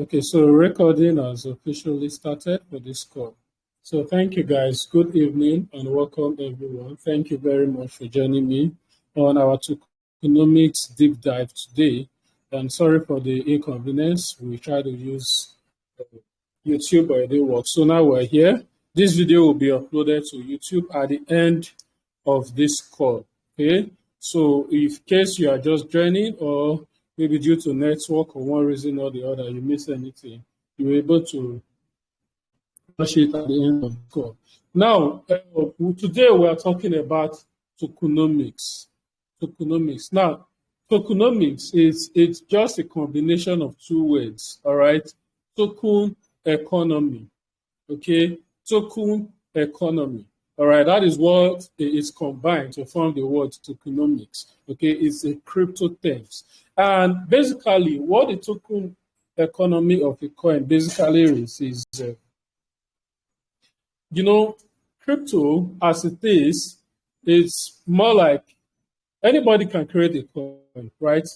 Okay, so recording has officially started for this call. So thank you guys. Good evening and welcome everyone. Thank you very much for joining me on our tokenomics deep dive today. And sorry for the inconvenience. We try to use YouTube, but it didn't work. So now we're here. This video will be uploaded to YouTube at the end of this call. Okay. So in case you are just joining or maybe due to network or one reason or the other, you miss anything, you're able to watch it at the end of the call. Now, today we are talking about tokenomics. Tokenomics. Now, tokenomics is it's just a combination of two words. All right, token economy. Okay, token economy. All right, that is what is combined to form the word tokenomics. Okay, it's a crypto terms. And basically, what the token economy of a coin basically is crypto as it is, it's more like anybody can create a coin, right?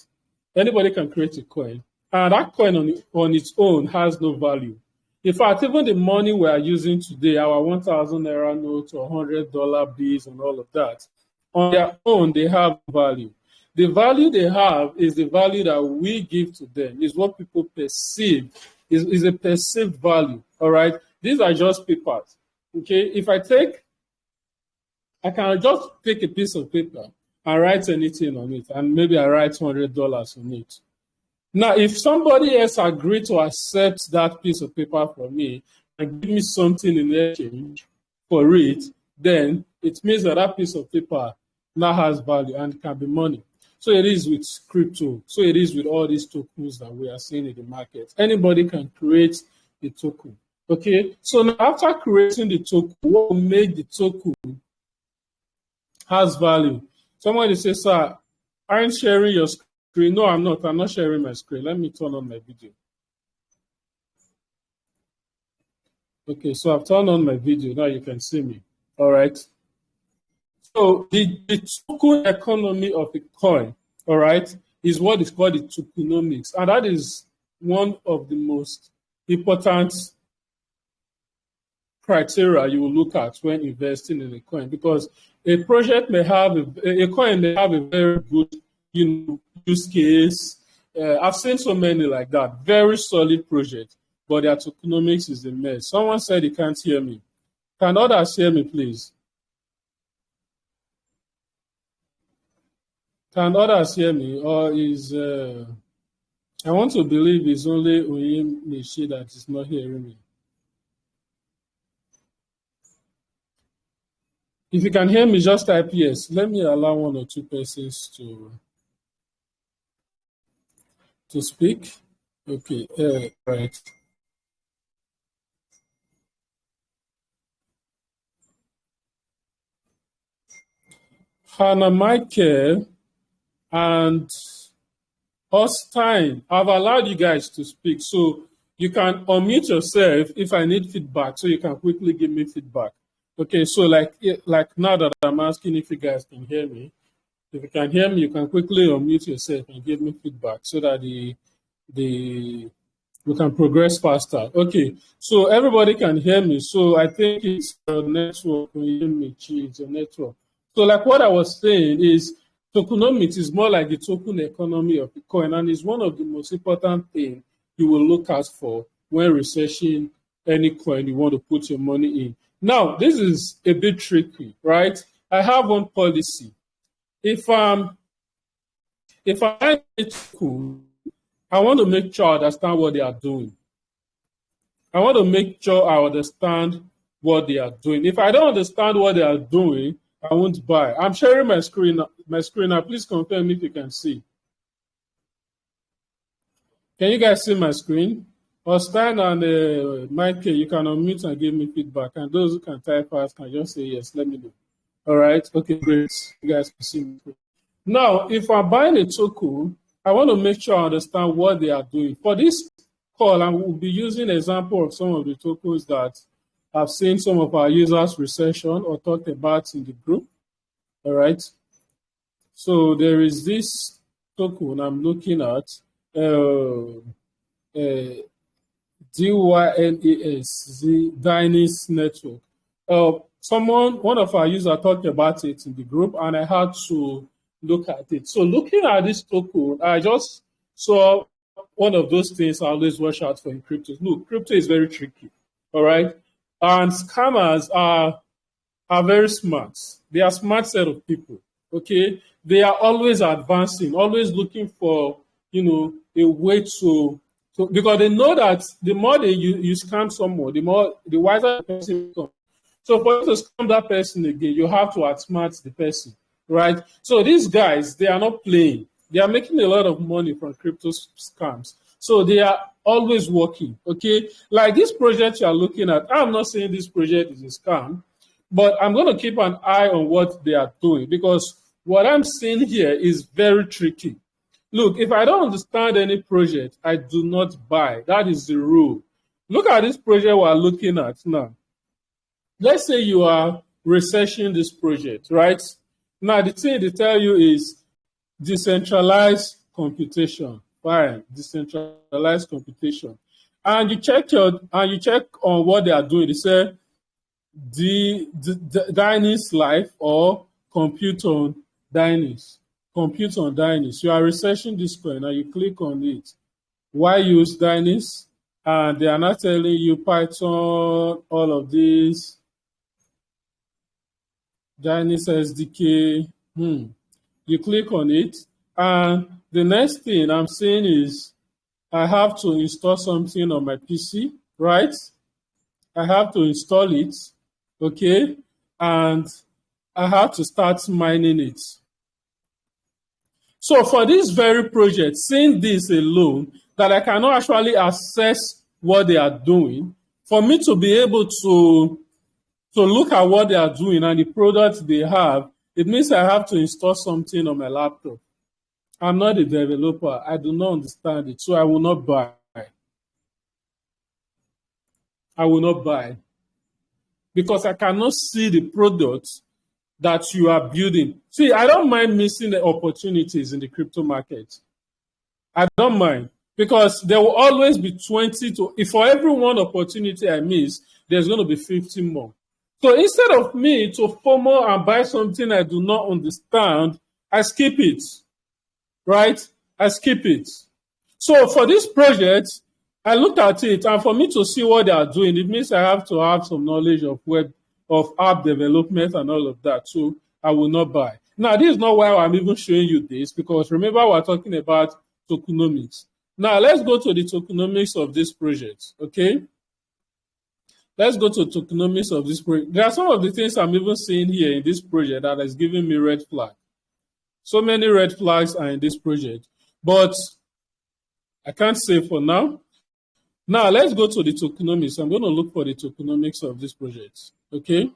Anybody can create a coin. And that coin on its own has no value. In fact, even the money we are using today, our 1,000 Naira notes or $100 bills and all of that, on their own, they have value. The value they have is the value that we give to them, is what people perceive, is a perceived value, all right? These are just papers, okay? If I can just take a piece of paper and write anything on it, and maybe I write $100 on it. Now, if somebody else agreed to accept that piece of paper from me and give me something in exchange for it, then it means that that piece of paper now has value and can be money. So it is with crypto. So it is with all these tokens that we are seeing in the market. Anybody can create a token. Okay. So now after creating the token, what will make the token has value? Somebody says, sir, aren't sharing your screen? No, I'm not. I'm not sharing my screen. Let me turn on my video. Okay, so I've turned on my video. Now you can see me. All right. So the token economy of a coin, all right, is what is called the tokenomics. And that is one of the most important criteria you will look at when investing in a coin, because a project may have a coin may have a very good use case. I've seen so many like that, very solid project, but their tokenomics is a mess. Someone said he can't hear me. Can others hear me, please? Can others hear me? Or is I want to believe it's only Oyim Nishi that is not hearing me. If you can hear me, just type yes. Let me allow one or two persons to speak. Okay, right. Hannah Michael and Austin, I've allowed you guys to speak, so you can unmute yourself if I need feedback, so you can quickly give me feedback. Okay, so like now that I'm asking if you guys can hear me, if you can hear me, you can quickly unmute yourself and give me feedback so that we can progress faster. Okay, so everybody can hear me. So I think it's a network. When you hear me, it's a network. So like what I was saying is tokenomics is more like the token economy of the coin, and is one of the most important things you will look out for when researching any coin you want to put your money in. Now, this is a bit tricky, right? I have one policy. If I buy a token, I want to make sure I understand what they are doing. I want to make sure I understand what they are doing. If I don't understand what they are doing, I won't buy. I'm sharing my screen now. Please confirm if you can see. Can you guys see my screen? Austin and Mike, you can unmute and give me feedback. And those who can type fast can just say yes. Let me know. All right. Okay, great. You guys can see me. Now, if I'm buying a token, I want to make sure I understand what they are doing. For this call, I will be using an example of some of the tokens that I've seen some of our users research on or talked about in the group. All right. So there is this token I'm looking at. DYNAS, the Dynis network. One of our users talked about it in the group, and I had to look at it. So looking at this token, I just saw one of those things I always watch out for in crypto. Look, crypto is very tricky, all right? And scammers are very smart. They are smart set of people, okay? They are always advancing, always looking for, a way to because they know that the more you scam someone, the wiser the person becomes. So for you to scam that person again, you have to outsmart the person, right? So these guys, they are not playing. They are making a lot of money from crypto scams. So they are always working, okay? Like this project you are looking at, I'm not saying this project is a scam, but I'm going to keep an eye on what they are doing because what I'm seeing here is very tricky. Look, if I don't understand any project, I do not buy. That is the rule. Look at this project we're looking at now. Let's say you are researching this project, right? Now, the thing they tell you is decentralized computation. Fine, decentralized computation. And you check on what they are doing. They say the Dynis Life or compute on Dynis. Compute on Dynis. You are researching this coin and you click on it. Why use Dynis? And they are not telling you Python, all of this. Dynis SDK. You click on it. And the next thing I'm saying is I have to install something on my PC, right? I have to install it, okay? And I have to start mining it. So for this very project, seeing this alone, that I cannot actually assess what they are doing, for me to be able to look at what they are doing and the products they have, it means I have to install something on my laptop. I'm not a developer. I do not understand it, so I will not buy. I will not buy because I cannot see the product that you are building. See, I don't mind missing the opportunities in the crypto market. I don't mind because there will always be 20 to, if for every one opportunity I miss, there's going to be 50 more. So instead of me to FOMO and buy something I do not understand, I skip it, right? I skip it. So for this project, I looked at it, and for me to see what they are doing, it means I have to have some knowledge of app development and all of that. So I will not buy. Now, this is not why I'm even showing you this, because remember we're talking about tokenomics. Now, let's go to the tokenomics of this project, okay? Let's go to tokenomics of this project. There are some of the things I'm even seeing here in this project that is giving me red flag. So many red flags are in this project, but I can't say for now. Now, let's go to the tokenomics. I'm going to look for the tokenomics of this project, okay?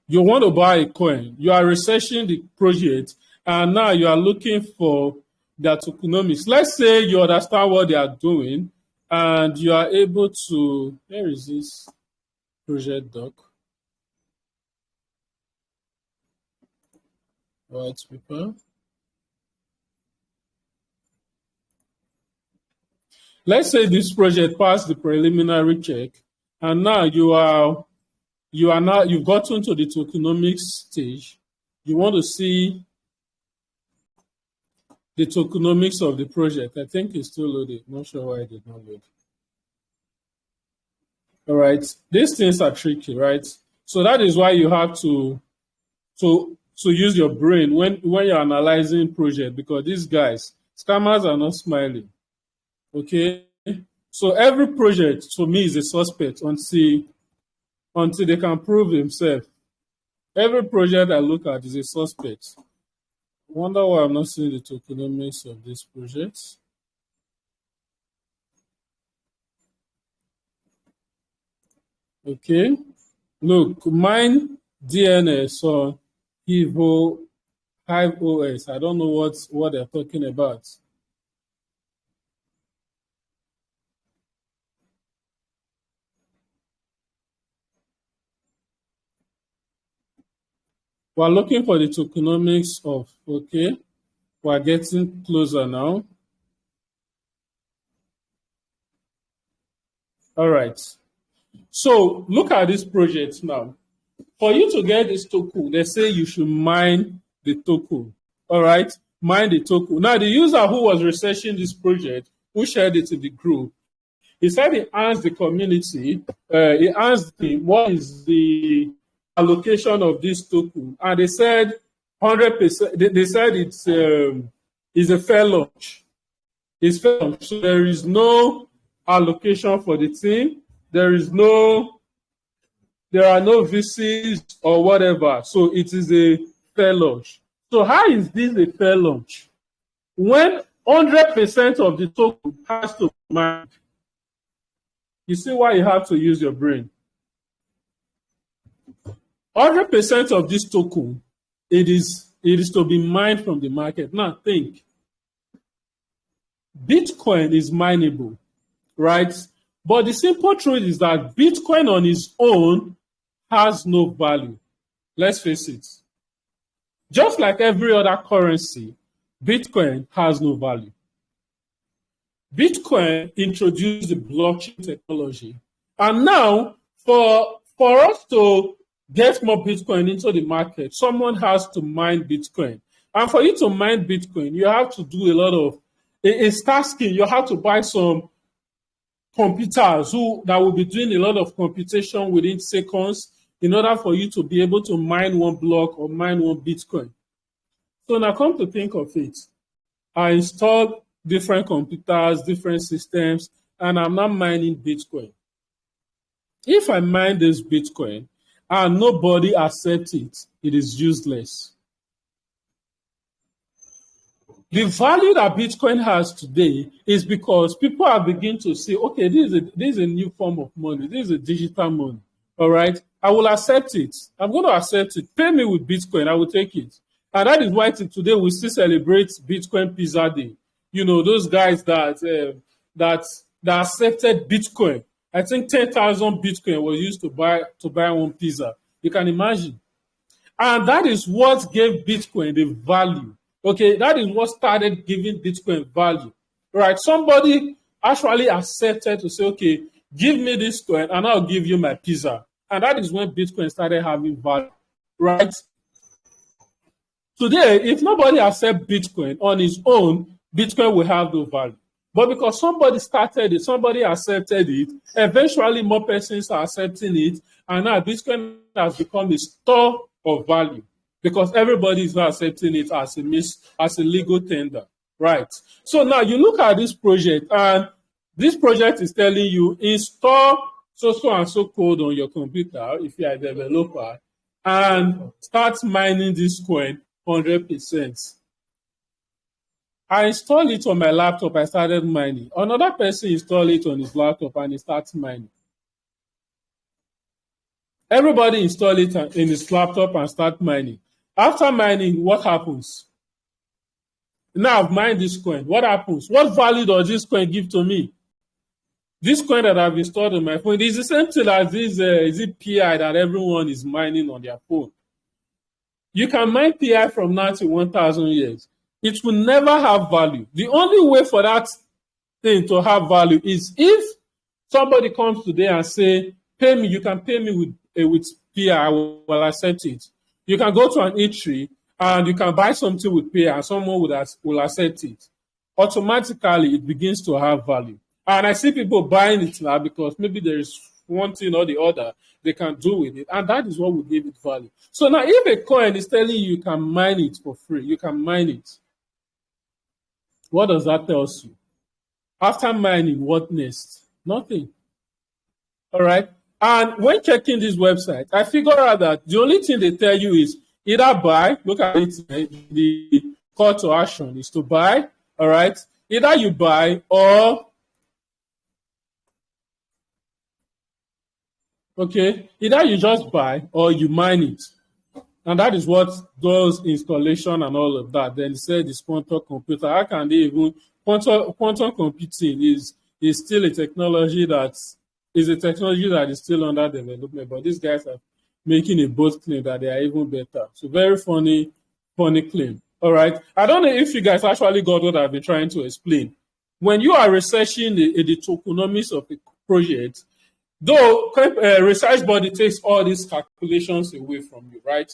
You want to buy a coin. You are researching the project, and now you are looking for their tokenomics. Let's say you understand what they are doing, and you are able to, where is this project doc? White paper. Let's say this project passed the preliminary check, and now you've gotten to the tokenomics stage. You want to see the tokenomics of the project. I think it's still loaded. Not sure why it did not load. All right, these things are tricky, right? So that is why you have to use your brain when you're analyzing project, because these guys, scammers are not smiling. Okay, so every project to me is a suspect until they can prove themselves. Every project I look at is a suspect. Wonder why I'm not seeing the tokenomics of this project. Okay, look, mine DNS on Hive OS. I don't know what they're talking about. We're looking for the tokenomics of, okay, we're getting closer now. All right. So look at this project now. For you to get this token, they say you should mine the token. All right, mine the token. Now, the user who was researching this project, who shared it to the group, he said he asked the community, he asked them, what is the allocation of this token? And they said 100%. They said it's a fair launch. It's fair launch. So there is no allocation for the team. There are no VCs or whatever. So it is a fair launch. So how is this a fair launch? When 100% of the token has to be mined, you see why you have to use your brain. 100% of this token, it is to be mined from the market. Now think, Bitcoin is mineable, right? But the simple truth is that Bitcoin on its own has no value. Let's face it. Just like every other currency, Bitcoin has no value. Bitcoin introduced the blockchain technology. And now, for us to get more Bitcoin into the market, someone has to mine Bitcoin. And for you to mine Bitcoin, you have to do a lot of, it's tasking. You have to buy some computers that will be doing a lot of computation within seconds in order for you to be able to mine one block or mine one Bitcoin. So now come to think of it, I installed different computers, different systems, and I'm not mining Bitcoin. If I mine this Bitcoin and nobody accepts it, it is useless. The value that Bitcoin has today is because people are beginning to say, okay, this is a new form of money. This is a digital money. All right. I will accept it. I'm going to accept it. Pay me with Bitcoin. I will take it. And that is why today we still celebrate Bitcoin Pizza Day. You know, those guys that accepted Bitcoin. I think 10,000 Bitcoin was used to buy one pizza. You can imagine. And that is what gave Bitcoin the value. Okay, that is what started giving Bitcoin value. Right? Somebody actually accepted to say, okay, give me this coin and I'll give you my pizza. And that is when Bitcoin started having value. Right? Today, if nobody accepts Bitcoin on its own, Bitcoin will have no value. But because somebody started it, somebody accepted it, eventually more persons are accepting it, and now Bitcoin has become a store of value because everybody is now accepting it as a legal tender, right? So now you look at this project, and this project is telling you install so and so code on your computer if you are a developer, and start mining this coin 100%. I installed it on my laptop. I started mining. Another person installed it on his laptop and he starts mining. Everybody install it in his laptop and start mining. After mining, what happens? Now I've mined this coin. What happens? What value does this coin give to me? This coin that I've installed on my phone is the same thing as this PI that everyone is mining on their phone. You can mine PI from now to 1,000 years. It will never have value. The only way for that thing to have value is if somebody comes today and say, pay me, you can pay me with PI, I will accept it. You can go to an eatery and you can buy something with PI and someone will accept it. Automatically, it begins to have value. And I see people buying it now because maybe there is one thing or the other they can do with it. And that is what will give it value. So now if a coin is telling you can mine it for free, you can mine it. What does that tell you? After mining, what next? Nothing. All right. And when checking this website, I figured out that the only thing they tell you is either buy, look at it, the call to action is to buy. All right. Either you buy or, okay, either you just buy or you mine it. And that is what does installation and all of that. Then they said it's quantum computer. How can they even quantum computing is still a technology that is still under development. But these guys are making a bold claim that they are even better. So very funny claim. All right. I don't know if you guys actually got what I've been trying to explain. When you are researching the tokenomics project, though research body takes all these calculations away from you, right?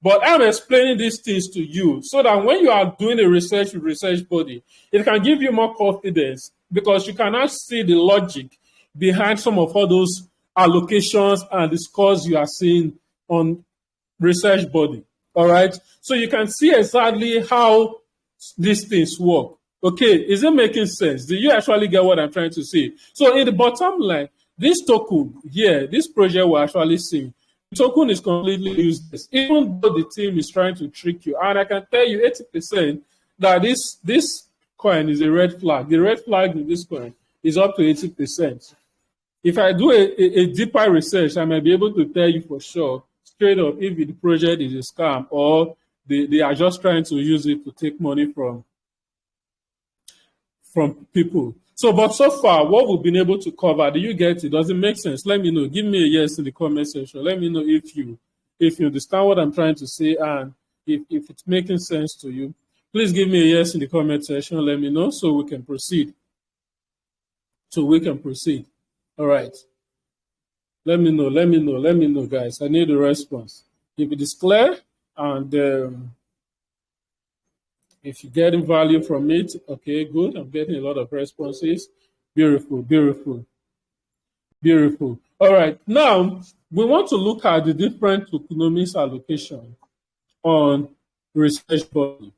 But I'm explaining these things to you so that when you are doing a research with research body, it can give you more confidence because you cannot see the logic behind some of all those allocations and the scores you are seeing on research body. All right. So you can see exactly how these things work. Okay. Is it making sense? Do you actually get what I'm trying to say? So in the bottom line, this token here, this project we're actually seeing, the token is completely useless, even though the team is trying to trick you. And I can tell you 80% that this coin is a red flag. The red flag in this coin is up to 80%. If I do a deeper research, I might be able to tell you for sure, straight up, if the project is a scam or they are just trying to use it to take money from people. So, but so far, what we've been able to cover, do you get it? Does it make sense? Let me know. Give me a yes in the comment section. Let me know if you understand what I'm trying to say and if it's making sense to you. Please give me a yes in the comment section. Let me know so we can proceed. All right. Let me know, guys. I need a response. If it is clear and if you're getting value from it, okay, good. I'm getting a lot of responses. Beautiful. All right. Now, we want to look at the different tokenomics allocation on research body.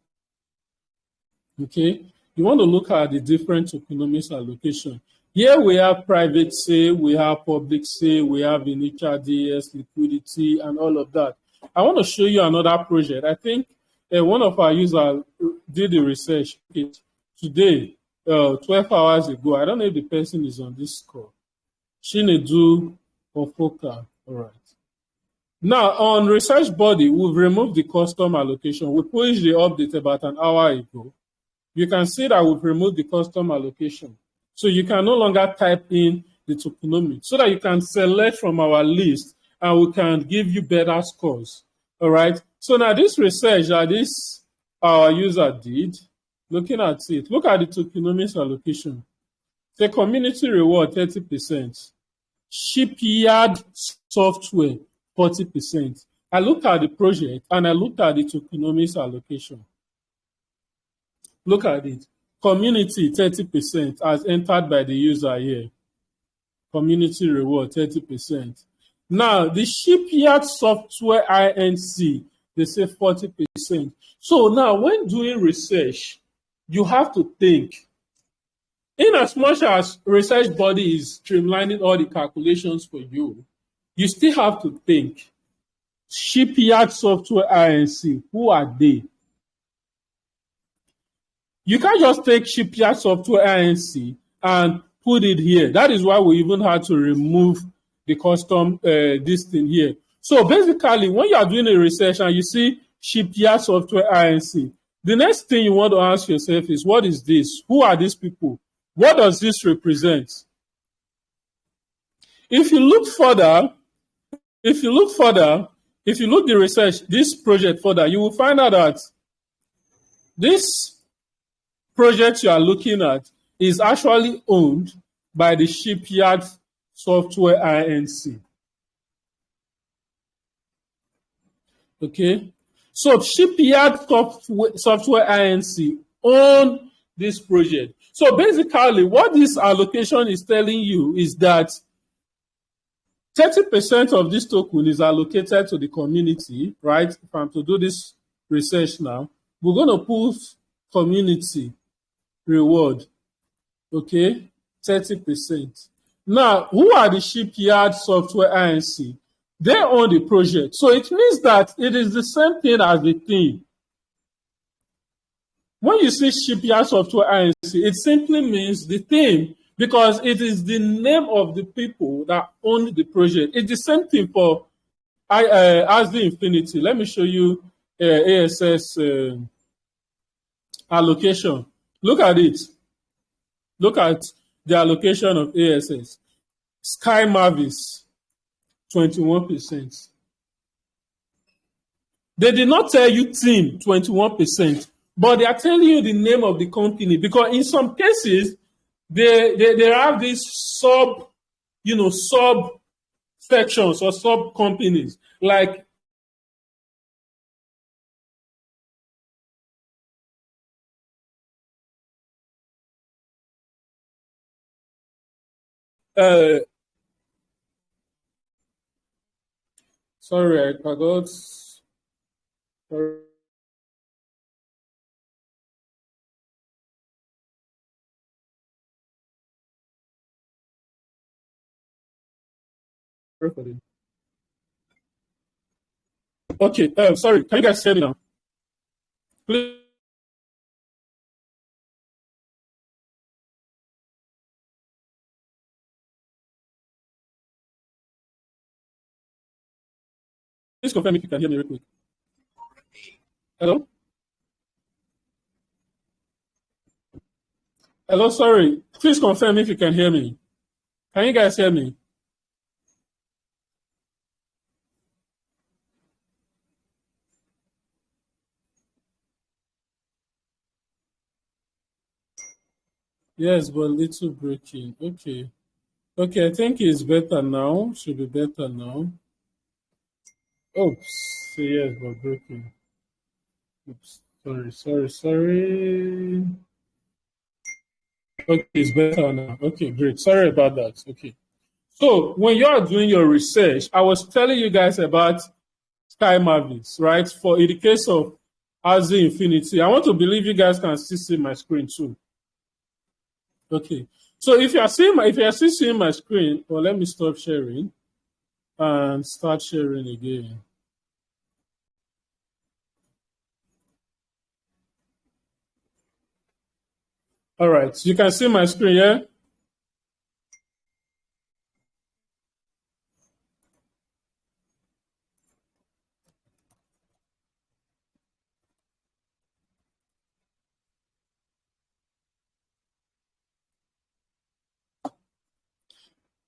Okay. You want to look at the different tokenomics allocation. Here we have private sale, we have public sale, we have initial DS, liquidity, and all of that. I want to show you another project. I think one of our users did the research today, 12 hours ago. I don't know if the person is on this call. Shinedu Ofoka. All right. Now, on research body, we've removed the custom allocation. We pushed the update about an hour ago. You can see that we've removed the custom allocation. So you can no longer type in the tokenomics so that you can select from our list and we can give you better scores. All right. So now this research that our user did, looking at it, look at the tokenomics allocation. The community reward 30%, shipyard software 40%. I looked at the project and I looked at the tokenomics allocation. Look at it. Community 30% as entered by the user here. Community reward 30%. Now the shipyard software INC, they say 40%. So now when doing research, you have to think. In as much as research body is streamlining all the calculations for you, you still have to think. Shipyard software INC, who are they? You can't just take shipyard software INC and put it here. That is why we even had to remove the custom this thing here. So basically, when you are doing a research and you see shipyard software INC, the next thing you want to ask yourself is, what is this? Who are these people? What does this represent? If you look the research, this project further, you will find out that this project you are looking at is actually owned by the shipyard software INC. Okay, so shipyard software INC own this project. So basically, what this allocation is telling you is that 30% of this token is allocated to the community, right? If I'm to do this research now, we're going to put community reward, okay, 30%. Now, who are the shipyard software INC? They own the project. So it means that it is the same thing as the thing. When you see shipyard software INC, it simply means the thing because it is the name of the people that own the project. It's the same thing for as the Infinity. Let me show you ASS allocation. Look at it. Look at the allocation of ASS. Sky Mavis, 21%. They did not tell you team, 21%, but they are telling you the name of the company because in some cases, they have this sub sub sections or sub companies like uh sorry, I forgot. Sorry for this. Okay, sorry, can you guys hear me now? Please confirm if you can hear me real quick. Hello? Hello, sorry. Please confirm if you can hear me. Can you guys hear me? Yes, but little breaking. Okay. Okay, I think it's better now. Should be better now. Oops. Yes, but breaking. Oops. Sorry. Okay, it's better now. Okay, great. Sorry about that. Okay. So when you are doing your research, I was telling you guys about Sky Mavis, right? For in the case of Azi Infinity, I want to believe you guys can still see my screen too. Okay. So if you are still seeing my screen, well, let me stop sharing and start sharing again. All right. You can see my screen, yeah?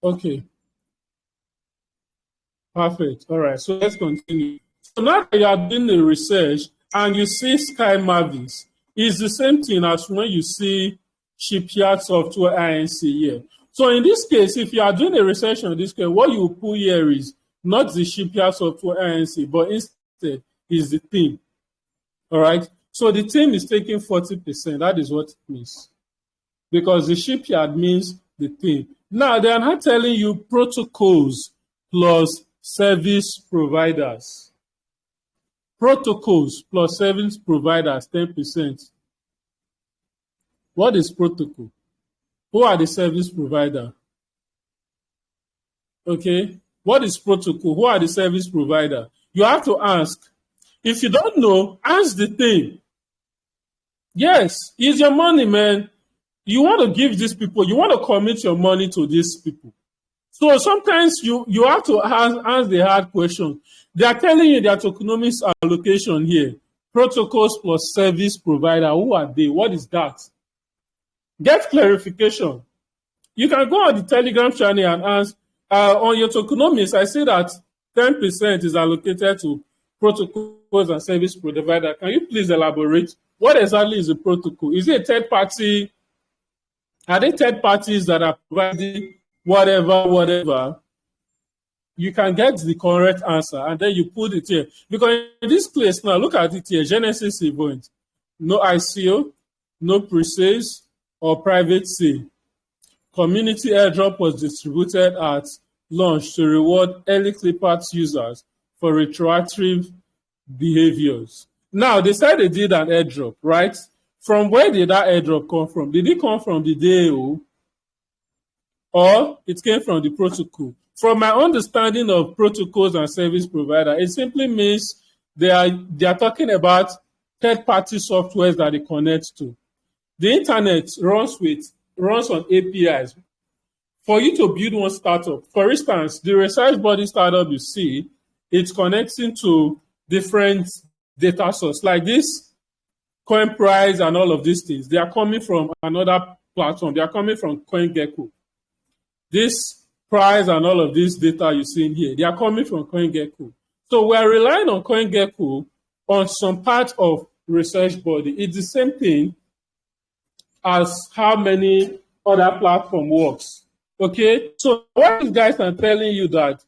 Okay. Perfect. All right. So let's continue. So now that you are doing the research and you see Sky Mavis, it's the same thing as when you see Shipyard Software INC here. So in this case, if you are doing a research on this case, what you put here is not the Shipyard Software INC, but instead is the theme. All right. So the theme is taking 40%. That is what it means. Because the shipyard means the theme. Now they are not telling you protocols plus service providers. Protocols plus service providers, 10%. What is protocol? Who are the service provider? Okay. What is protocol? Who are the service provider? You have to ask. If you don't know, ask the thing. Yes, it's your money, man. You want to give these people, you want to commit your money to these people. So sometimes you have to ask the hard question. They are telling you their tokenomics allocation here. Protocols plus service provider. Who are they? What is that? Get clarification. You can go on the Telegram channel and ask, on your tokenomics, I see that 10% is allocated to protocols and service provider. Can you please elaborate? What exactly is a protocol? Is it a third party? Are they third parties that are providing whatever? You can get the correct answer and then you put it here. Because in this place now, look at it here, Genesis event. No ICO, no pre-sales or private sale. Community airdrop was distributed at launch to reward early Clippers users for retroactive behaviors. Now, they said they did an airdrop, right? From where did that airdrop come from? Did it come from the DAO or it came from the protocol? From my understanding of protocols and service provider, it simply means they are talking about third-party softwares that they connect to. The internet runs on APIs. For you to build one startup, for instance, the research body startup you see, it's connecting to different data sources like this coin price and all of these things. They are coming from another platform. They are coming from CoinGecko. This price and all of this data you see in here, they are coming from CoinGecko. So we are relying on CoinGecko on some part of research body. It's the same thing as how many other platform works. Okay, so what these guys are telling you that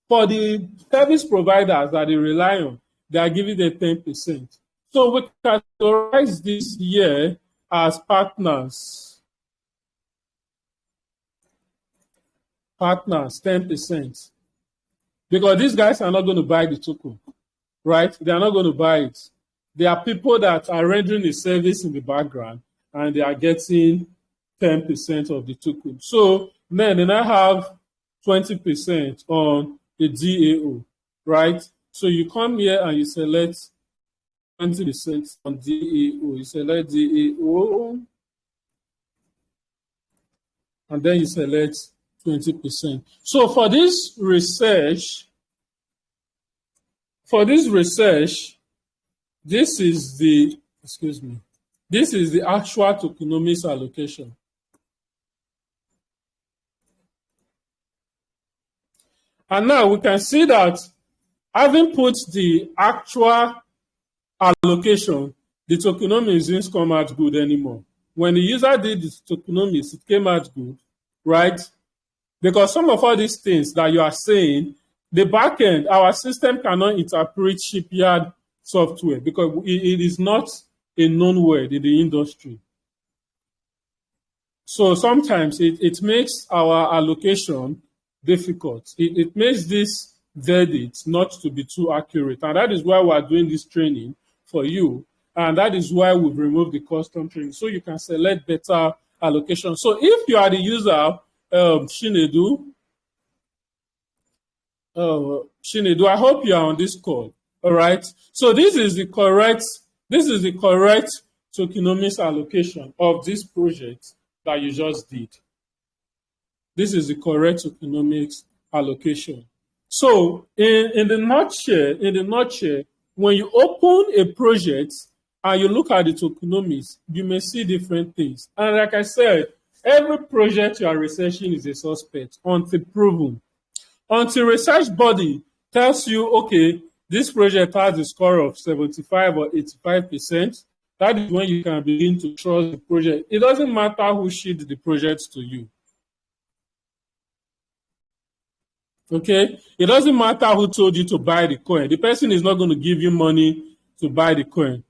for the service providers that they rely on, they are giving them 10%. So we categorize this year as partners. Partners, 10%. Because these guys are not going to buy the token, right? They are not going to buy it. They are people that are rendering a service in the background and they are getting 10% of the token. So then they now have 20% on the DAO, right? So you come here and you select 20% on DAO. You select DAO and then you select 20%. So for this research, this is the, this is the actual tokenomics allocation. And now we can see that having put the actual allocation, the tokenomics didn't come out good anymore. When the user did the tokenomics, it came out good, right? Because some of all these things that you are saying, the backend, our system cannot interpret shipyard software because it is not a known word in the industry. So sometimes it makes our allocation difficult. It makes this verdict not to be too accurate. And that is why we are doing this training for you. And that is why we've removed the custom training. So you can select better allocation. So if you are the user, Shinedu, I hope you are on this call. All right. So this is the correct tokenomics allocation of this project that you just did. This is the correct tokenomics allocation. So in the nutshell, when you open a project and you look at the tokenomics, you may see different things. And like I said, every project you are researching is a suspect until proven. Until research body tells you, okay, this project has a score of 75 or 85%, that is when you can begin to trust the project. It doesn't matter who shipped the project to you. Okay? It doesn't matter who told you to buy the coin. The person is not going to give you money to buy the coin.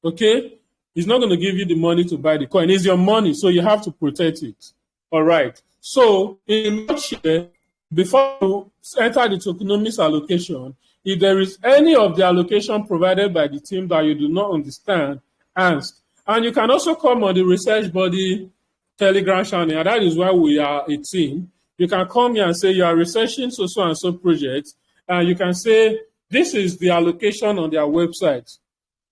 Okay? He's not going to give you the money to buy the coin. It's your money, so you have to protect it. All right. So, in a nutshell, before you enter the tokenomics allocation, if there is any of the allocation provided by the team that you do not understand, ask. And you can also come on the research body Telegram channel, and that is why we are a team. You can come here and say you are researching so and so projects, and you can say, this is the allocation on their website.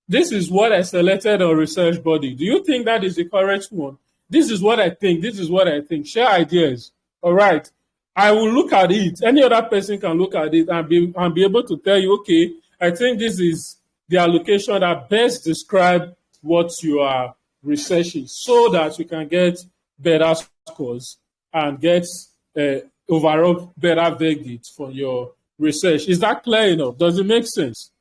This is what I selected on research body. Do you think that is the correct one? This is what I think. This is what I think. Share ideas. All right. I will look at it. Any other person can look at it and be able to tell you, okay, I think this is the allocation that best describes what you are researching so that you can get better scores and get overall better verdict for your research. Is that clear enough? Does it make sense?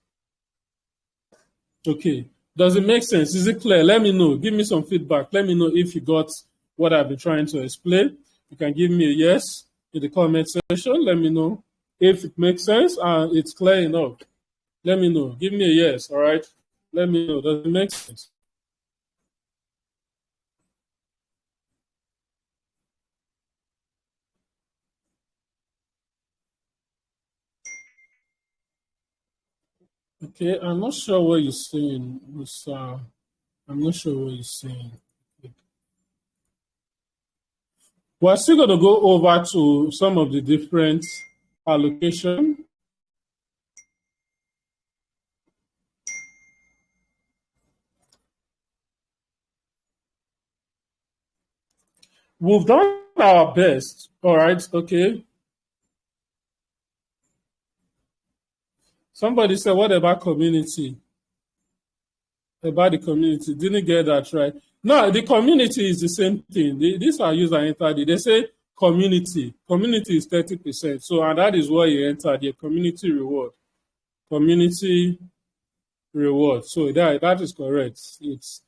Okay. Does it make sense? Is it clear? Let me know. Give me some feedback. Let me know if you got what I've been trying to explain. You can give me a yes in the comment section. Let me know if it makes sense and it's clear enough. Let me know. Give me a yes, all right? Let me know. Does it make sense? Okay, I'm not sure what you're saying, Musa. I'm not sure what you're saying. We're still going to go over to some of the different allocation. We've done our best, all right, okay. Somebody said, what about community? About the community. Didn't get that right. No, the community is the same thing. These are user entered. They say community. Community is 30%. So, and that is why you entered your community reward. Community reward. So that is correct. It's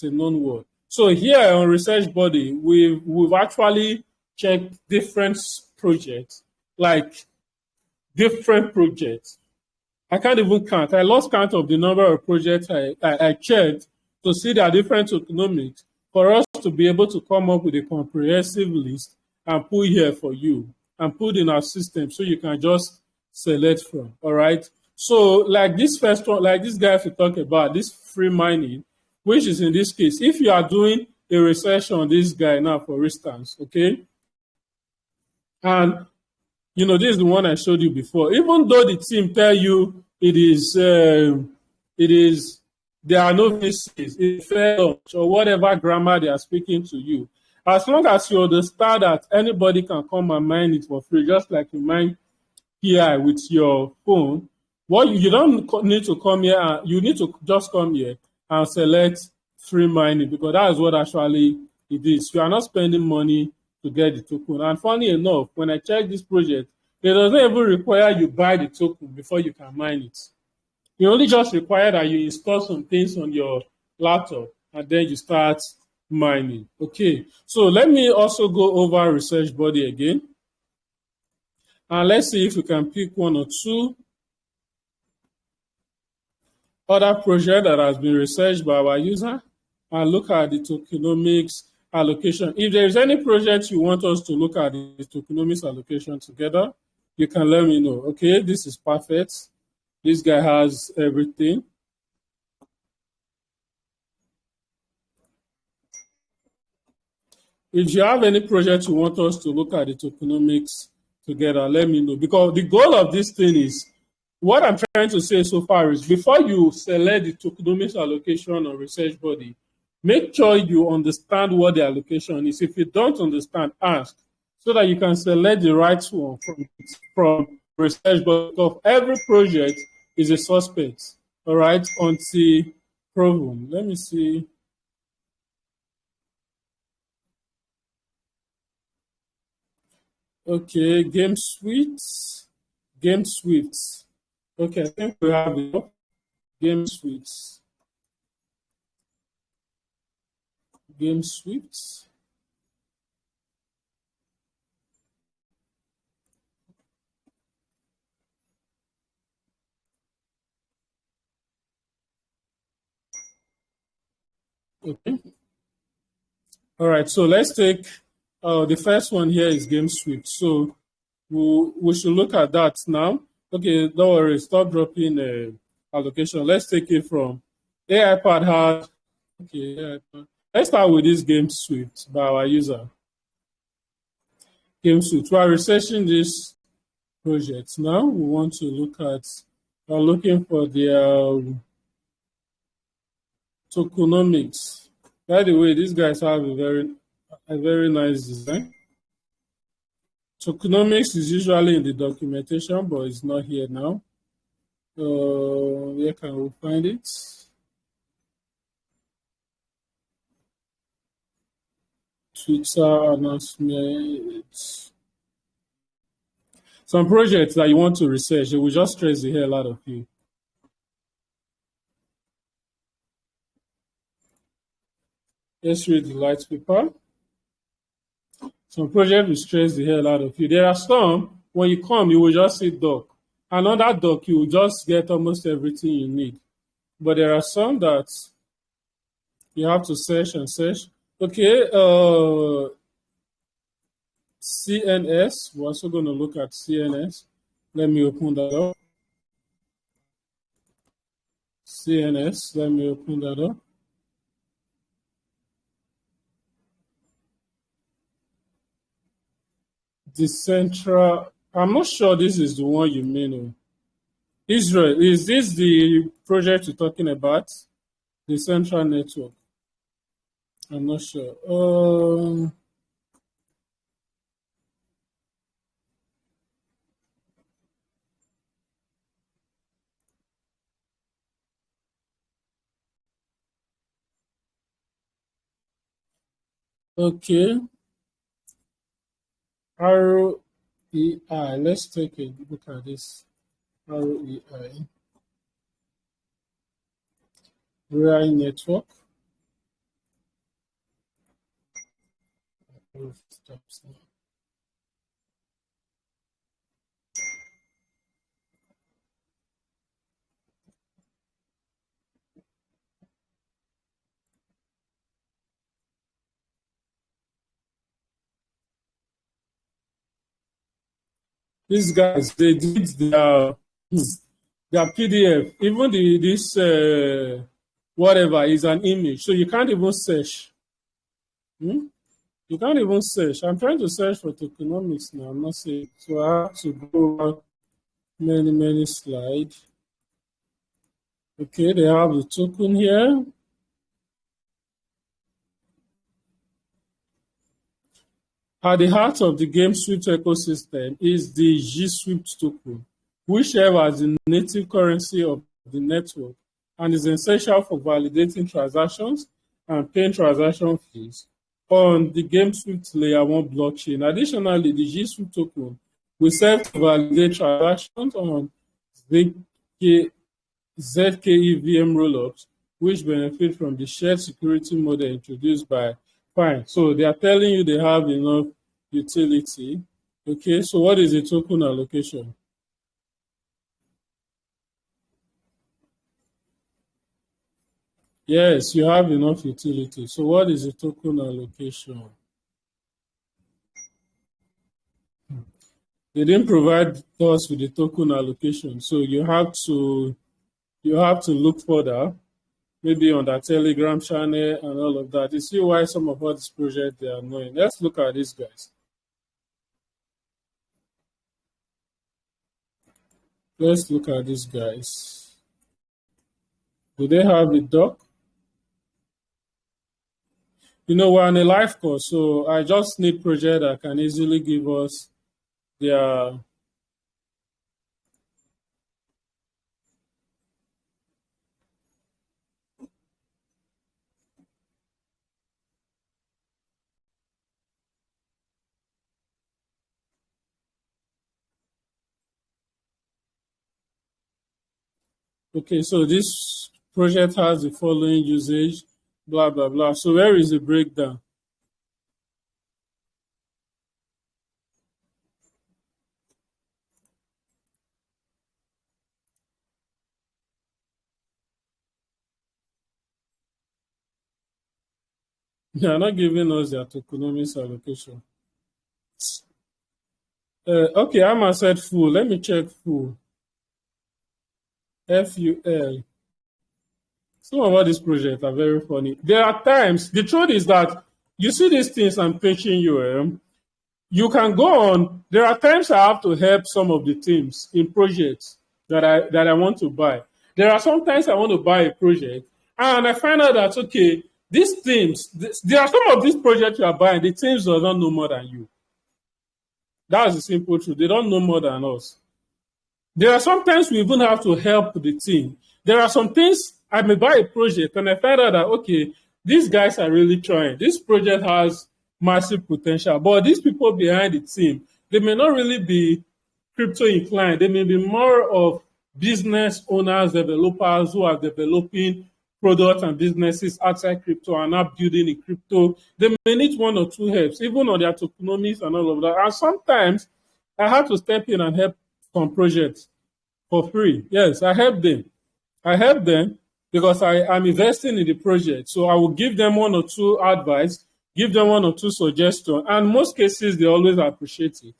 a known word. So here on research body, we've actually checked different projects, like different projects. I can't even count. I lost count of the number of projects I checked to see their different tokenomics for us to be able to come up with a comprehensive list and put here for you and put in our system so you can just select from. All right. So, like this first one, like this guy we talk about, this free mining, which is in this case, if you are doing a research on this guy now, for instance, okay, and this is the one I showed you before. Even though the team tell you there are no VCs, it's fair launch or whatever grammar they are speaking to you. As long as you understand that anybody can come and mine it for free, just like you mine PI with your phone, you don't need to come here. You need to just come here and select free mining, because that is what actually it is. You are not spending money to get the token. And funny enough, when I check this project, it doesn't even require you buy the token before you can mine it. You only just require that you install some things on your laptop and then you start mining. Okay, so let me also go over research body again. And let's see if we can pick one or two other project that has been researched by our user and look at the tokenomics allocation. If there is any project you want us to look at the tokenomics allocation together, you can let me know. Okay, this is perfect. This guy has everything. If you have any project you want us to look at the tokenomics together, let me know. Because the goal of this thing is, what I'm trying to say so far is, before you select the tokenomics allocation or research body, make sure you understand what the allocation is. If you don't understand, ask, so that you can select the right one from research body. Because every project is a suspect, all right, until proven. Let me see. Okay, Game Suites. Okay, I think we have it. Game Suites. Okay. All right, so let's take the first one here is Game Suite. So we should look at that now. Okay, don't worry, stop dropping allocation. Let's take it from AIPad has. Okay, AIPad. Let's start with this Game Suite by our user. Game Suite. We are researching this project now. We want to look at, we're looking for the tokenomics. By the way, these guys have a very nice design. Tokenomics is usually in the documentation, but it's not here now. Where can we find it? Twitter announcements. Some projects that you want to research, it will just stress the hell out of you. Let's read the light paper. Some projects will stress the hell out of you. There are some, when you come, you will just see doc. And on that doc, you will just get almost everything you need. But there are some that you have to search and search. Okay, CNS. We're also going to look at CNS. Let me open that up. CNS. Let me open that up. The central. I'm not sure this is the one you mean. Israel. Is this the project you're talking about? The central network. I'm not sure. Okay. REI. Let's take a look at this. REI. REI network. These guys, they did their PDF. Even this whatever is an image, so you can't even search. Hmm? You can't even search. I'm trying to search for tokenomics now. I'm not seeing. So I have to go over many slides. Okay, they have the token here. At the heart of the game Swift ecosystem is the G Swift token, which serves as the native currency of the network and is essential for validating transactions and paying transaction fees on the game Swift layer 1 blockchain. Additionally, the G Swift token will serve to validate transactions on ZK, ZKEVM rollups, which benefit from the shared security model introduced by Fine. So they are telling you they have enough utility. Okay, so what is the token allocation? Yes, you have enough utility. So what is the token allocation? They didn't provide us with the token allocation. So you have to look further, maybe on that Telegram channel and all of that. You see why some of these projects they are annoying. Let's look at these guys. Let's look at these guys. Do they have a doc? We're on a live course, so I just need project that can easily give us their. Okay, so this project has the following usage, blah blah blah. So where is the breakdown? They are not giving us their tokenomics allocation. Okay, Amma said full. Let me check full. FUL. Some of all these projects are very funny. There are times, the truth is that you see these things I'm pitching you, you can go on. There are times I have to help some of the teams in projects that I want to buy. There are sometimes I want to buy a project, and I find out that okay, these teams, there are some of these projects you are buying. The teams do not know more than you. That's the simple truth. They don't know more than us. There are sometimes we even have to help the team. There are some things I may buy a project and I find out that okay, these guys are really trying. This project has massive potential, but these people behind the team, they may not really be crypto inclined. They may be more of business owners, developers who are developing products and businesses outside crypto and not building in crypto. They may need one or two helps, even on their tokenomics and all of that. And sometimes I have to step in and help some projects for free. Yes, I help them. I help them because I am investing in the project. So I will give them one or two advice, give them one or two suggestions, and most cases they always appreciate it.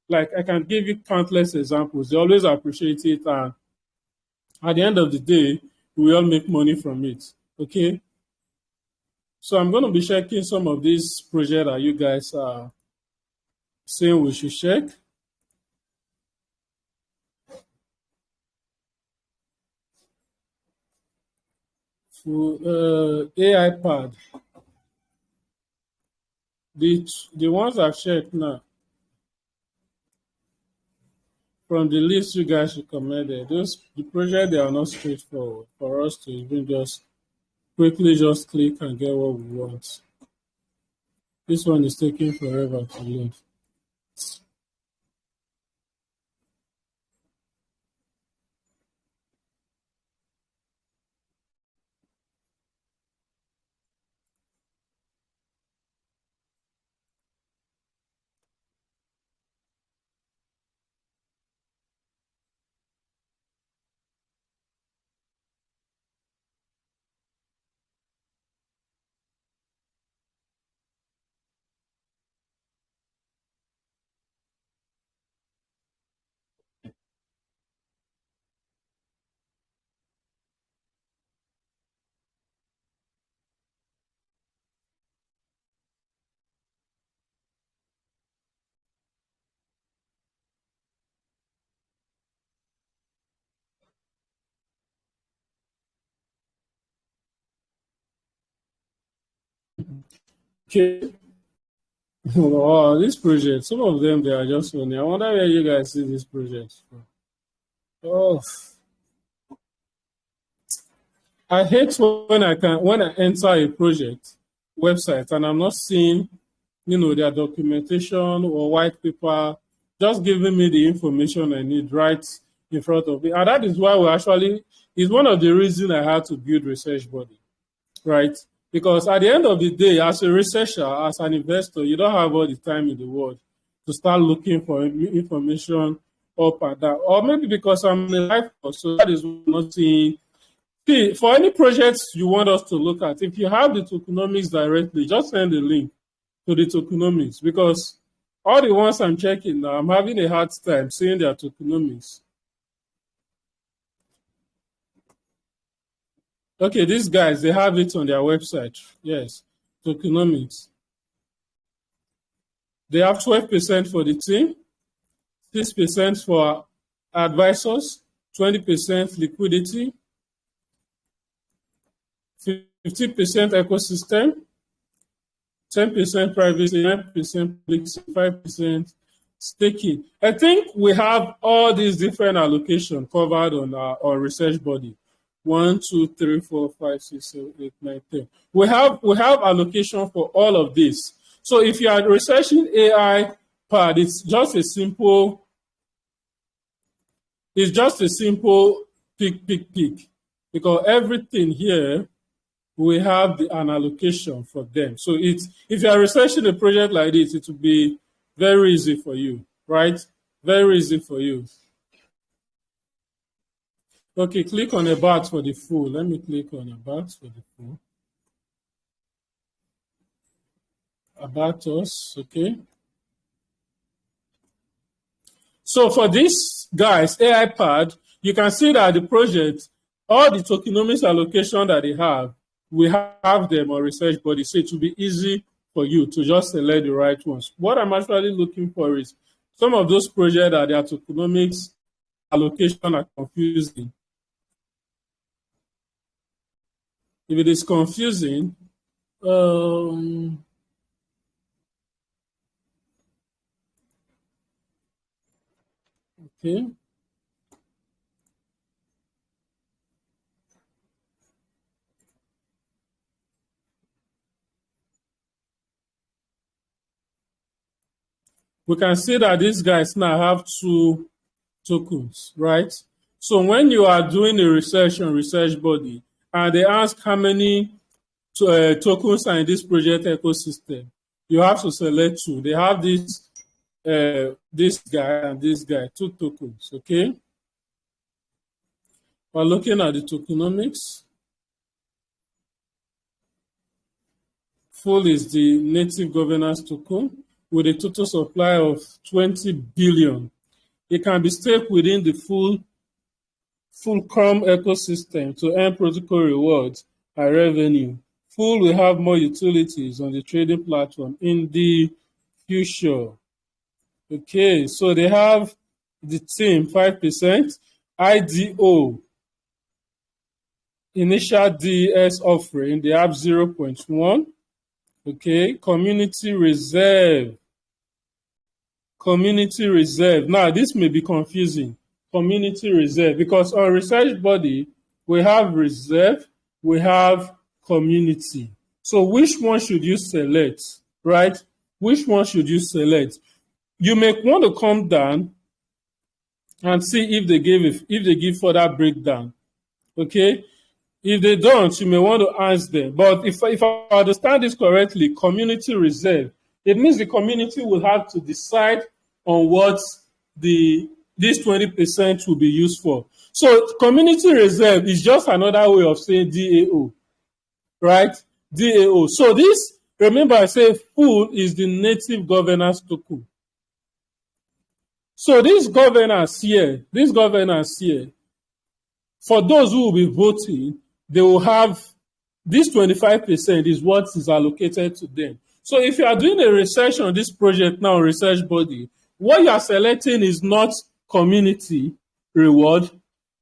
Like I can give you countless examples. They always appreciate it, and at the end of the day, we all make money from it. Okay. So I'm going to be checking some of these projects that you guys are saying we should check. For AI pad, the ones I've checked now from the list you guys recommended, the project they are not straightforward for us to even just quickly just click and get what we want. This one is taking forever to load. Okay. Wow, this project, some of them, they are just funny. I wonder where you guys see this project from. Oh, I hate when I enter a project website and I'm not seeing, their documentation or white paper, just giving me the information I need right in front of me. And that is why it's one of the reasons I had to build Research Body, right? Because at the end of the day, as a researcher, as an investor, you don't have all the time in the world to start looking for information up and down. Or maybe because I'm in a life course, so that is what I'm not seeing. See, for any projects you want us to look at, if you have the tokenomics directly, just send the link to the tokenomics, because all the ones I'm checking now, I'm having a hard time seeing their tokenomics. Okay, these guys, they have it on their website. Yes, tokenomics. They have 12% for the team, 6% for advisors, 20% liquidity, 50% ecosystem, 10% privacy, 9% public, 5% staking. I think we have all these different allocations covered on our research body. 1, 2, 3, 4, 5, 6, 7, 8, 9, 10. We have allocation for all of this. So if you are researching AI part, it's just a simple pick, because everything here we have an allocation for them. So if you are researching a project like this, it will be very easy for you, right? Very easy for you. Okay, click on about for the full. Let me click on about for the full. About us, okay. So for this, guys, AI pad, you can see that the project, all the tokenomics allocation that they have, we have them on research body, so it will be easy for you to just select the right ones. What I'm actually looking for is some of those projects that their tokenomics allocation are confusing. If it is confusing, okay. We can see that these guys now have 2 tokens, right? So when you are doing a research on research body and they ask how many tokens are in this project ecosystem, you have to select 2. They have this guy and this guy, 2 tokens, okay? We're looking at the tokenomics. Full is the native governance token with a total supply of 20 billion. It can be staked within the Fulcrum ecosystem to earn protocol rewards and revenue. Full will have more utilities on the trading platform in the future. Okay, so they have the team 5%, IDO, initial DES offering, they have 0.1. Okay, community reserve. Now, this may be confusing. Community reserve, because on research body, we have reserve, we have community. So which one should you select, right? Which one should you select? You may want to come down and see if they give further breakdown. Okay, if they don't, you may want to ask them. But if I understand this correctly, community reserve, it means the community will have to decide on what this 20% will be used for. So community reserve is just another way of saying DAO, right? DAO. So this, remember I say full is the native governance token. So this governance here, for those who will be voting, they will have this 25% is what is allocated to them. So if you are doing a research on this project now, research body, what you are selecting is not community reward,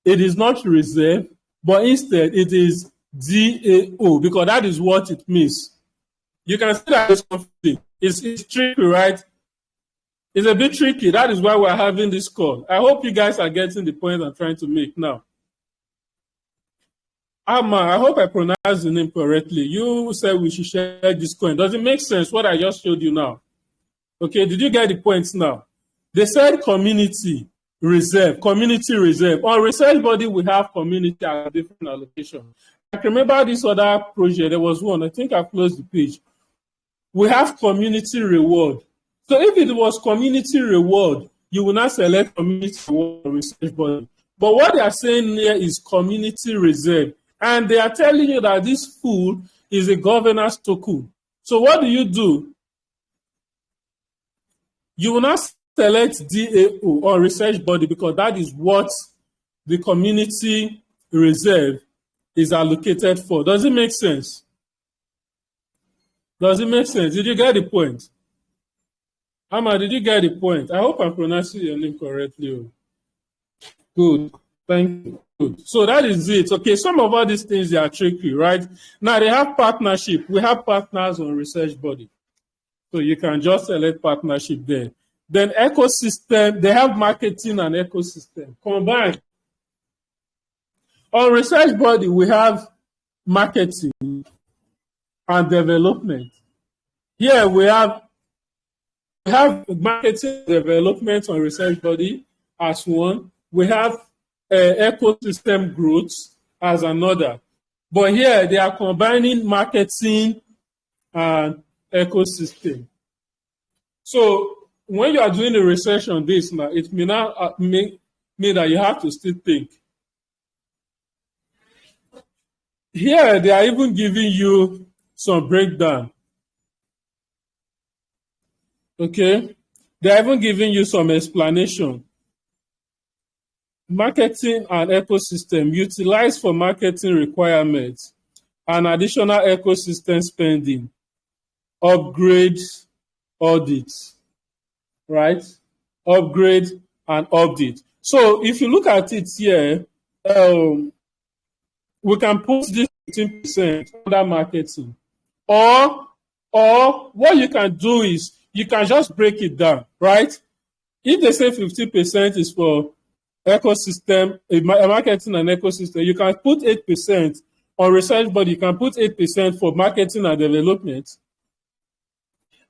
it is not reserve, but instead it is DAO, because that is what it means. You can see that it's confusing. It's tricky, right? It's a bit tricky. That is why we're having this call. I hope you guys are getting the point I'm trying to make now. Ama, I hope I pronounced the name correctly. You said we should share this coin. Does it make sense what I just showed you now? Okay, did you get the points now? They said community reserve. On research body, we have community at different allocations. I can remember this other project. There was one. I think I closed the page. We have community reward. So if it was community reward, you will not select community reward on research body. But what they are saying here is community reserve. And they are telling you that this pool is a governance token. So what do? You will not select DAO or research body because that is what the community reserve is allocated for. Does it make sense? Does it make sense? Did you get the point? Amma, did you get the point? I hope I'm pronouncing your name correctly. Good. Thank you. Good. So that is it. Okay, some of all these things, they are tricky, right? Now they have partnership. We have partners on research body. So you can just select partnership there. Then ecosystem, they have marketing and ecosystem combined. On research body, we have marketing and development. Here we have marketing development on research body as one. We have ecosystem growth as another. But here they are combining marketing and ecosystem. So when you are doing the research on this now, it may not mean that you have to still think. Here they are even giving you some breakdown. Okay, they are even giving you some explanation. Marketing and ecosystem utilized for marketing requirements and additional ecosystem spending, upgrade, audits, right? Upgrade and update. So if you look at it here, we can put this 15% under marketing. Or what you can do is you can just break it down, right? If they say 50% is for ecosystem, marketing and ecosystem, you can put 8% on research, but you can put 8% for marketing and development,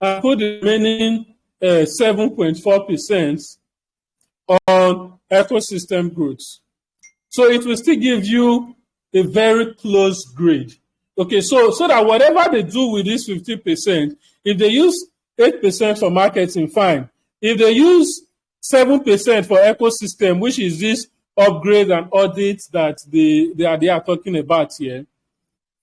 and put the remaining 7.4% on ecosystem growth. So it will still give you a very close grade. Okay, so that whatever they do with this 50%, if they use 8% for marketing, fine. If they use 7% for ecosystem, which is this upgrade and audit that they are talking about here,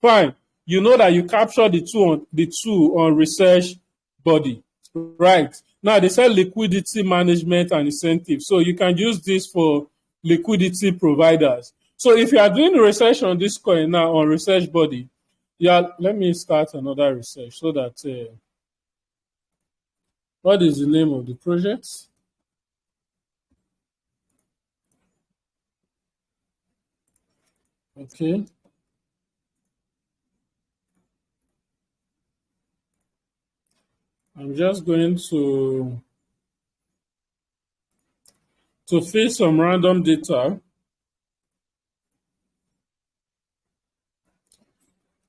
fine. You know that you capture the two on research body, right? Now they say liquidity management and incentive. So you can use this for liquidity providers. So if you are doing research on this coin now on research body, let me start another research so that what is the name of the project? Okay. I'm just going to fill some random data.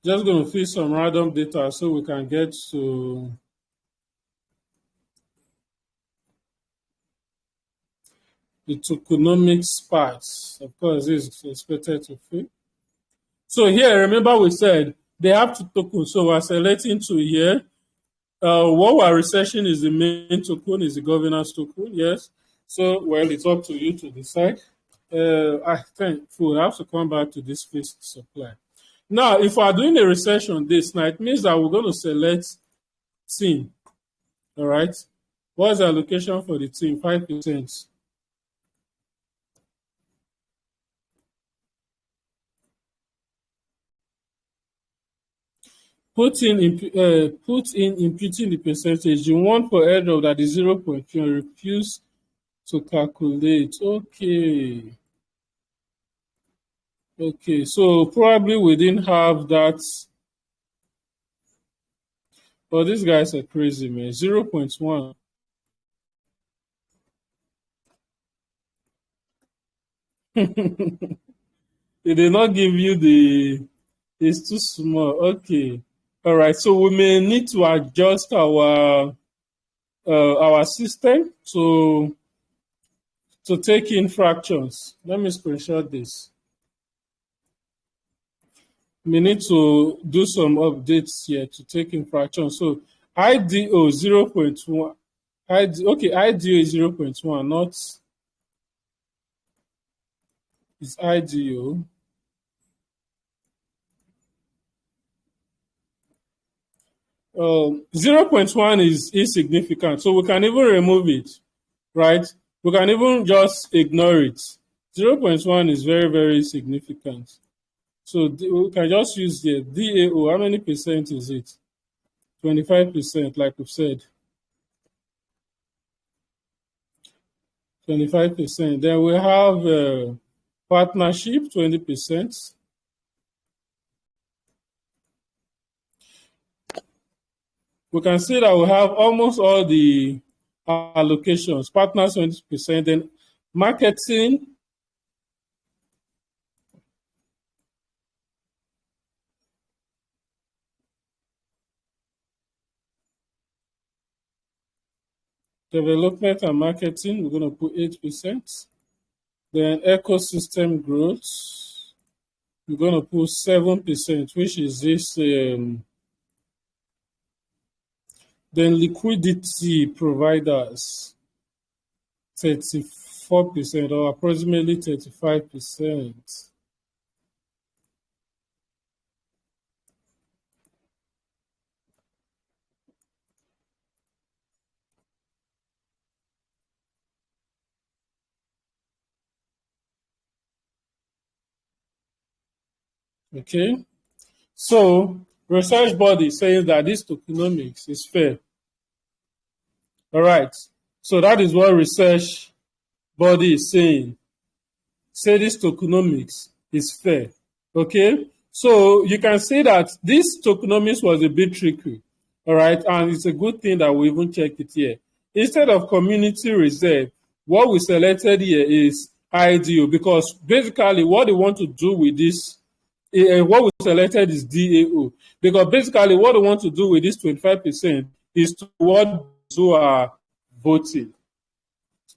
Just going to fill some random data so we can get to the tokenomics parts. Of course, this is expected to fill. So here, remember we said they have two tokens. So we're selecting two here. What we're researching is the main token, is the governance token, yes. So, well, it's up to you to decide. I think we'll have to come back to this fixed supply. Now, if we're doing a research on this, now it means that we're going to select team. All right. What's the allocation for the team? 5%. Put in imputing the percentage. You want for airdrop that is 0.2 refuse to calculate. Okay. Okay, so probably we didn't have that. Oh, these guys are crazy, man. 0.1. They did not give you the, it's too small. Okay. All right. So we may need to adjust our system to take in fractions. Let me screenshot this. We need to do some updates here to take in fractions. So IDO 0.1. Okay, IDO is 0.1, not it's IDO. 0.1 is insignificant, so we can even remove it, right? We can even just ignore it. 0.1 is very, very significant. So we can just use the DAO. How many percent is it? 25%, like we've said. 25%. Then we have partnership, 20%. We can see that we have almost all the allocations. Partners, 20%. Then marketing, development and marketing, we're going to put 8%. Then ecosystem growth, we're going to put 7%, which is this. Then liquidity providers, 34% or approximately 35%. Okay, so research body says that this tokenomics is fair. All right, so that is what research body is saying. Say this tokenomics is fair. Okay, so you can say that this tokenomics was a bit tricky. All right, and it's a good thing that we even checked it here. Instead of community reserve, what we selected here is IDO, because basically what they want to do with this, what we selected is DAO, because basically what they want to do with this 25% is to reward those who are voting.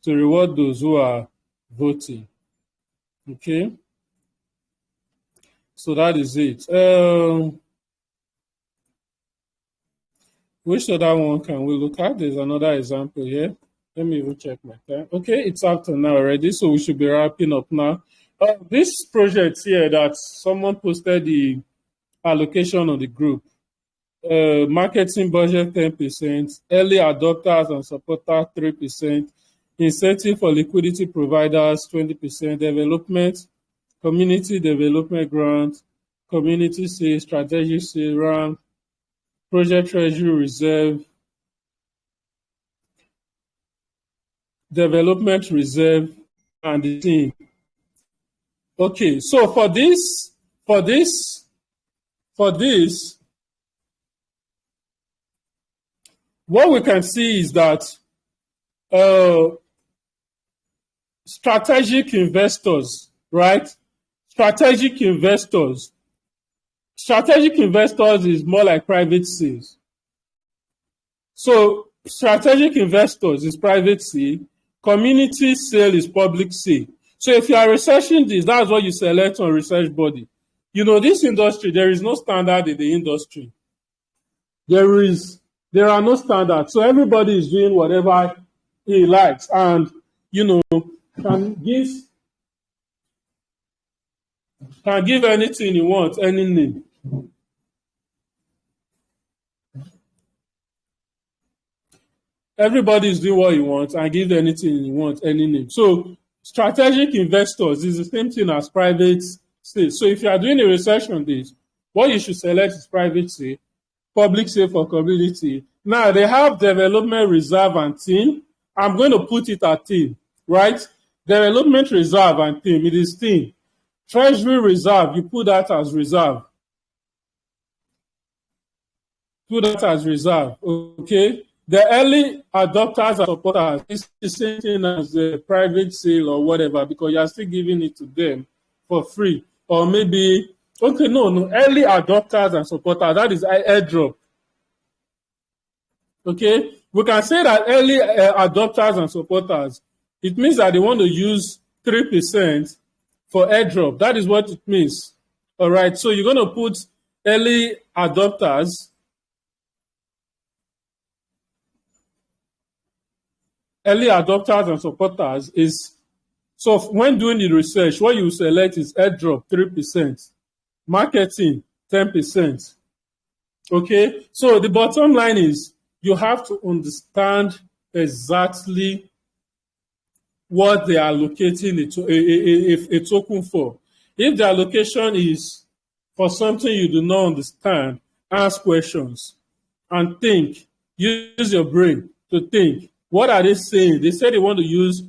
To reward those who are voting. Okay, so that is it. Which other one can we look at? There's another example here. Let me even check my time. Okay, it's after now already, so we should be wrapping up now. This project here that someone posted the allocation on the group. Marketing budget 10%, early adopters and supporters 3%, incentive for liquidity providers 20%, development, community development grant, community sales, strategic sales round, project treasury reserve, development reserve, and the team. Okay, so for this, what we can see is that strategic investors, right? Strategic investors is more like private sales. So strategic investors is private sale, community sale is public sale. So if you are researching this, that's what you select on research body. You know, this industry, there is no standard in the industry. There are no standards. So everybody is doing whatever he likes, and you know, can give anything he wants, any name. Everybody is doing what he wants and give anything he wants, any name. So strategic investors is the same thing as private sale. So if you are doing a research on this, what you should select is private sale, public sale for community. Now they have development reserve and team. I'm going to put it at team, right? Development reserve and team, it is team. Treasury reserve, you put that as reserve. put that as reserve. Okay. The early adopters and supporters is the same thing as the private sale or whatever, because you're still giving it to them for free. Or maybe, okay, no, early adopters and supporters, that is airdrop. Okay, we can say that early adopters and supporters, it means that they want to use 3% for airdrop. That is what it means. All right, so you're going to put early adopters, and supporters is, so when doing the research, what you select is airdrop 3%, marketing 10%. Okay, so the bottom line is you have to understand exactly what they are allocating a token for. If the allocation is for something you do not understand, ask questions and think. Use your brain to think. What are they saying? They say they want to use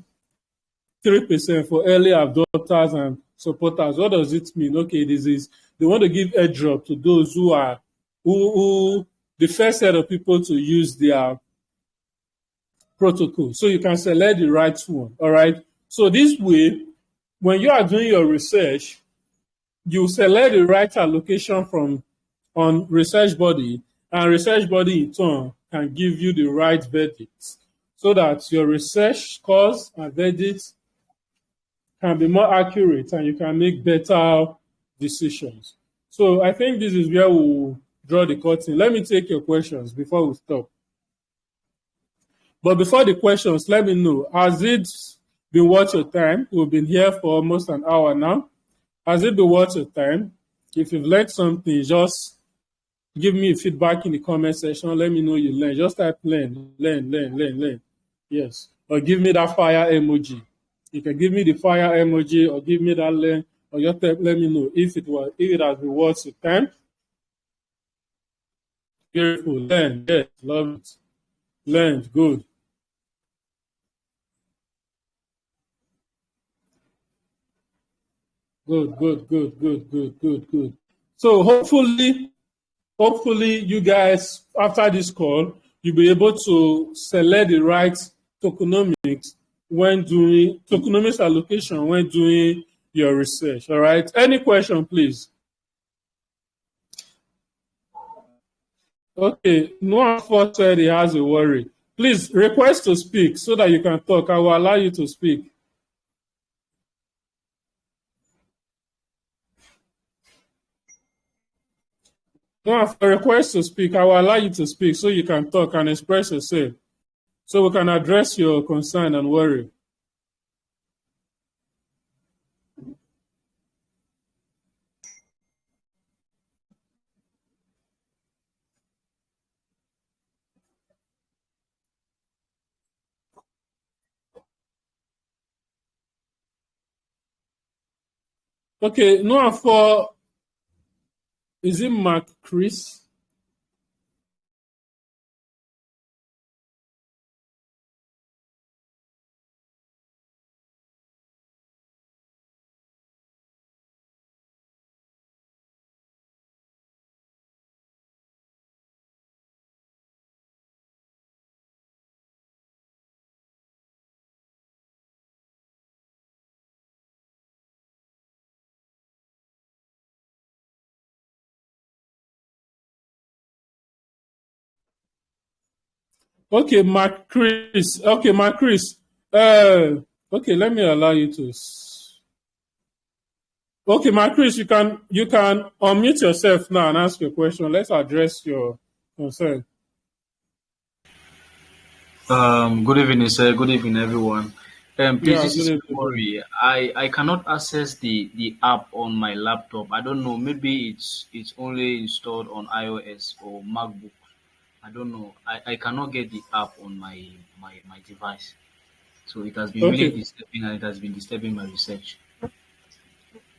3% for early adopters and supporters. What does it mean? Okay, this is they want to give airdrop to those who are who the first set of people to use their protocol. So you can select the right one. All right. So this way, when you are doing your research, you select the right allocation from on research body, and research body in turn can give you the right verdict, so that your research scores and verdicts can be more accurate and you can make better decisions. So I think this is where we'll draw the curtain. Let me take your questions before we stop. But before the questions, let me know, has it been worth your time? We've been here for almost an hour now. Has it been worth your time? If you've learned something, just give me feedback in the comment section. Let me know you learn. Just type learn. Yes. Or give me that fire emoji. You can give me the fire emoji or give me that learn, or just type, let me know if it has been worth your time. Beautiful. Learn. Yes. Love it. Learn. Good. Good. So hopefully you guys, after this call, you'll be able to select the right tokenomics when doing tokenomics allocation when doing your research. All right. Any question, please? Okay. No one first said he has a worry. Please request to speak so that you can talk. I will allow you to speak. No, for request to speak, I will allow you to speak so you can talk and express yourself, so we can address your concern and worry. Okay, no, for is it Mark Chris? Okay, Mark Chris. Okay, Mark Chris. Okay, let me allow you to. Okay, Mark Chris, you can unmute yourself now and ask your question. Let's address your concern. Good evening, sir. Good evening, everyone. Please, Yeah, this is good evening. Mori. I cannot access the app on my laptop. I don't know. Maybe it's only installed on iOS or MacBook. I don't know. I cannot get the app on my device. So it has been really Okay, disturbing and it has been disturbing my research.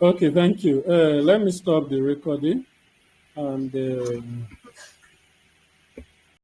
okay, thank you. Let me stop the recording and.